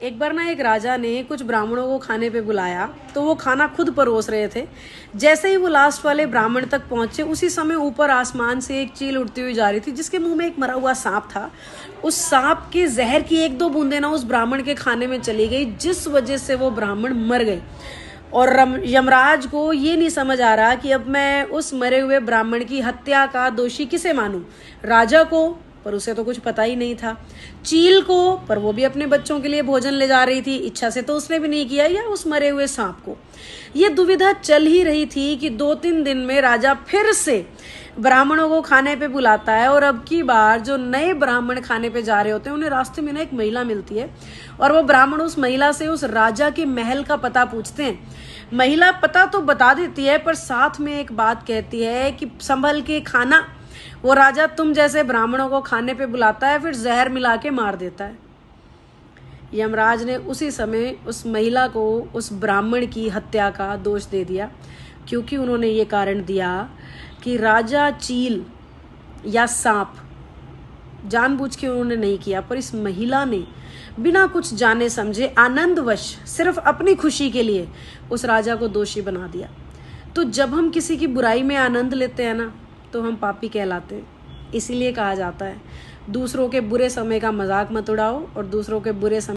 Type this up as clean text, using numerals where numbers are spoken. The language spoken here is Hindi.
एक बार ना एक राजा ने कुछ ब्राह्मणों को खाने पे बुलाया, तो वो खाना खुद परोस रहे थे। जैसे ही वो लास्ट वाले ब्राह्मण तक पहुंचे, उसी समय ऊपर आसमान से एक चील उड़ती हुई जा रही थी, जिसके मुंह में एक मरा हुआ सांप था। उस सांप के जहर की एक दो बूंदें ना उस ब्राह्मण के खाने में चली गई, जिस वजह से वो ब्राह्मण मर गए। और यमराज को ये नहीं समझ आ रहा कि अब मैं उस मरे हुए ब्राह्मण की हत्या का दोषी किसे मानूं, राजा को, पर उसे तो कुछ पता ही नहीं था, चील को, पर वो भी अपने बच्चों के लिए भोजन ले जा रही थी, इच्छा से तो उसने भी नहीं किया, या उस मरे हुए सांप को। ये दुविधा चल ही रही थी कि 2-3 दिन में राजा फिर से ब्राह्मणों को खाने पे बुलाता है। और अब की बार जो नए ब्राह्मण खाने पे जा रहे होते हैं, उन्हें रास्ते में ना एक महिला मिलती है, और वो ब्राह्मण उस महिला से उस राजा के महल का पता पूछते हैं। महिला पता तो बता देती है, पर साथ में एक बात कहती है कि संभल के खाना, वो राजा तुम जैसे ब्राह्मणों को खाने पे बुलाता है, फिर जहर मिला के मार देता है। यमराज ने उसी समय उस महिला को उस ब्राह्मण की हत्या का दोष दे दिया, क्योंकि उन्होंने ये कारण दिया कि राजा चील या सांप जानबूझ के उन्होंने नहीं किया, पर इस महिला ने बिना कुछ जाने समझे आनंदवश सिर्फ अपनी खुशी के लिए उस राजा को दोषी बना दिया। तो जब हम किसी की बुराई में आनंद लेते हैं ना, तो हम पापी कहलाते हैं। इसीलिए कहा जाता है दूसरों के बुरे समय का मजाक मत उड़ाओ और दूसरों के बुरे समय